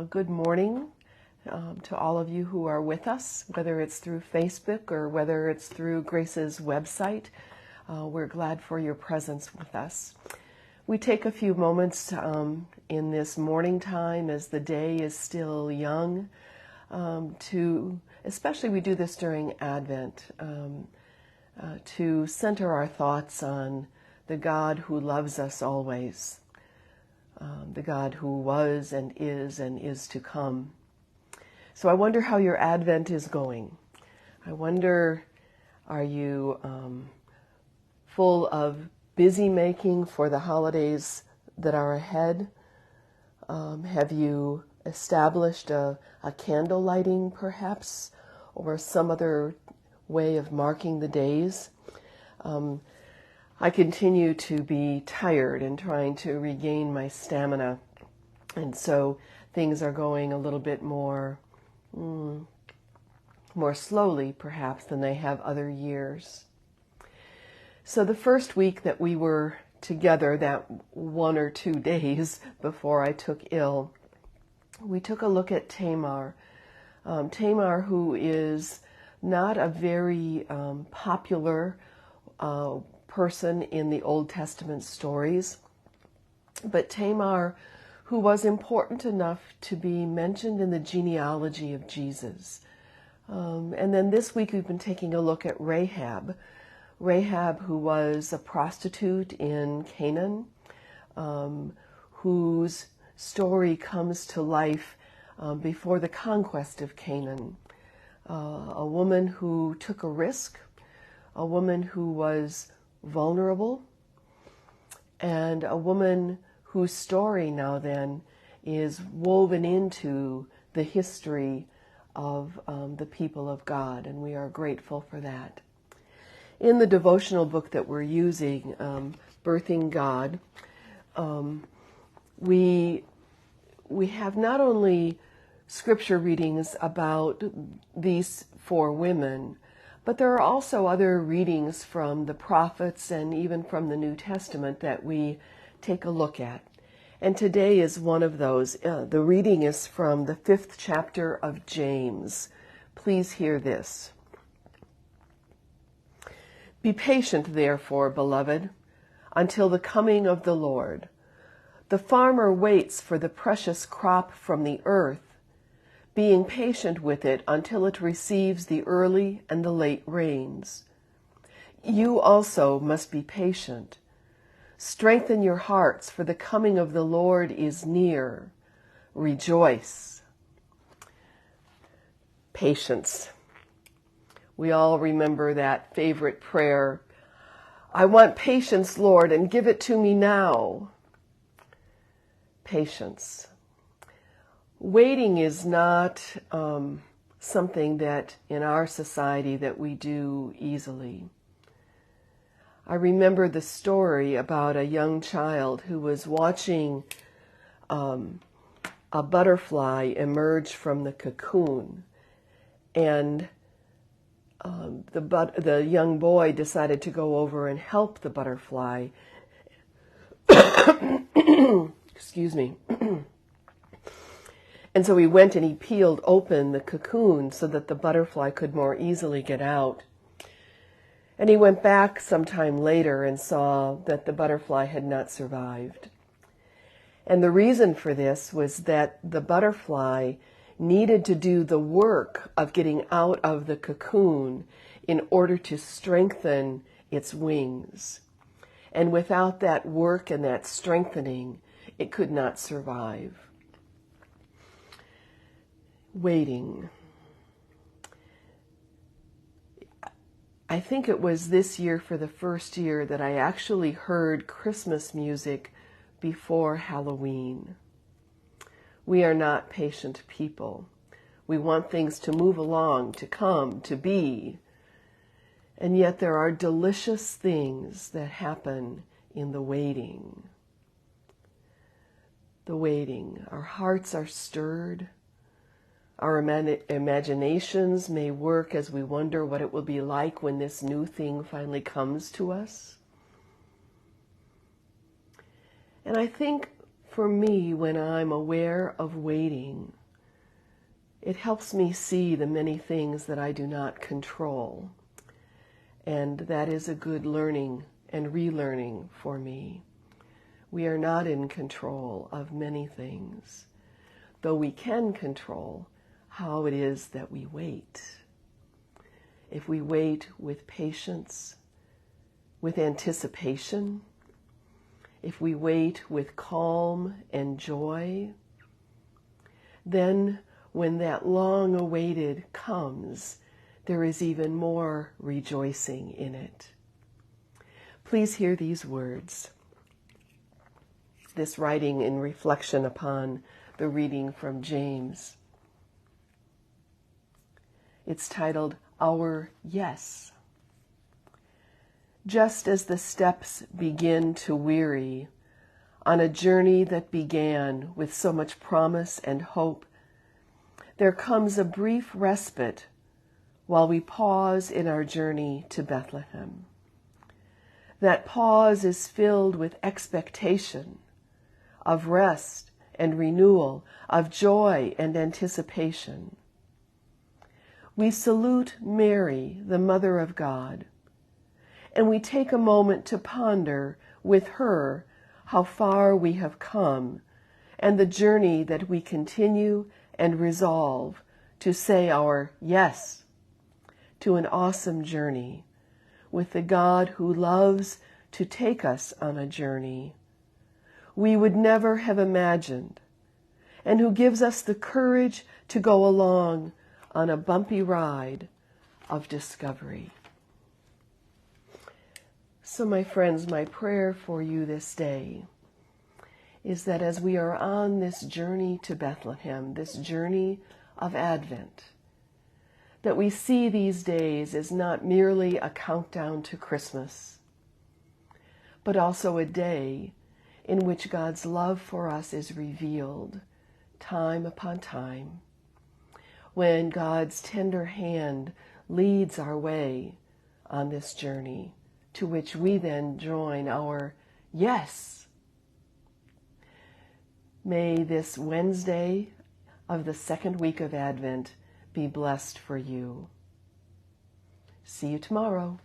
Good morning to all of you who are with us, whether it's through Facebook or whether it's through Grace's website. We're glad for your presence with us. We take a few moments in this morning time as the day is still young especially we do this during Advent, to center our thoughts on the God who loves us always. The God who was and is to come. So I wonder how your Advent is going. I wonder, are you full of busy making for the holidays that are ahead? Have you established a candle lighting perhaps, or some other way of marking the days? I continue to be tired and trying to regain my stamina, and so things are going a little bit more slowly perhaps than they have other years. So the first week that we were together, that 1 or 2 days before I took ill, we took a look at Tamar. Tamar, who is not a very popular person in the Old Testament stories, but Tamar, who was important enough to be mentioned in the genealogy of Jesus. And then this week we've been taking a look at Rahab. Rahab, who was a prostitute in Canaan, whose story comes to life before the conquest of Canaan. A woman who took a risk, a woman who was vulnerable, and a woman whose story now then is woven into the history of the people of God, and we are grateful for that. In the devotional book that we're using, Birthing God, we have not only scripture readings about these 4 women, but there are also other readings from the prophets and even from the New Testament that we take a look at. And today is one of those. The reading is from the 5th chapter of James. Please hear this. Be patient, therefore, beloved, until the coming of the Lord. The farmer waits for the precious crop from the earth, being patient with it until it receives the early and the late rains. You also must be patient. Strengthen your hearts, for the coming of the Lord is near. Rejoice. Patience. We all remember that favorite prayer, I want patience, Lord, and give it to me now. Patience. Waiting is not something that in our society that we do easily. I remember the story about a young child who was watching a butterfly emerge from the cocoon, and the young boy decided to go over and help the butterfly. Excuse me. And so he went and he peeled open the cocoon so that the butterfly could more easily get out. And he went back sometime later and saw that the butterfly had not survived. And the reason for this was that the butterfly needed to do the work of getting out of the cocoon in order to strengthen its wings. And without that work and that strengthening, it could not survive. Waiting. I think it was this year, for the first year, that I actually heard Christmas music before Halloween. We are not patient people. We want things to move along, to come, to be. And yet there are delicious things that happen in the waiting. The waiting. Our hearts are stirred. Our imaginations may work as we wonder what it will be like when this new thing finally comes to us. And I think For me, when I'm aware of waiting, it helps me see the many things that I do not control. And that is a good learning and relearning for me. We are not in control of many things, though we can control how it is that we wait. If we wait with patience, with anticipation, if we wait with calm and joy, then when that long-awaited comes, there is even more rejoicing in it. Please hear these words. This writing in reflection upon the reading from James. It's titled, Our Yes. Just as the steps begin to weary on a journey that began with so much promise and hope, there comes a brief respite while we pause in our journey to Bethlehem. That pause is filled with expectation of rest and renewal, of joy and anticipation. We salute Mary, the Mother of God, and we take a moment to ponder with her how far we have come and the journey that we continue and resolve to say our yes to an awesome journey with the God who loves to take us on a journey we would never have imagined, and who gives us the courage to go along on a bumpy ride of discovery. So, my friends, my prayer for you this day is that as we are on this journey to Bethlehem, this journey of Advent, that we see these days as not merely a countdown to Christmas, but also a day in which God's love for us is revealed time upon time, when God's tender hand leads our way on this journey, to which we then join our yes. May this Wednesday of the second week of Advent be blessed for you. See you tomorrow.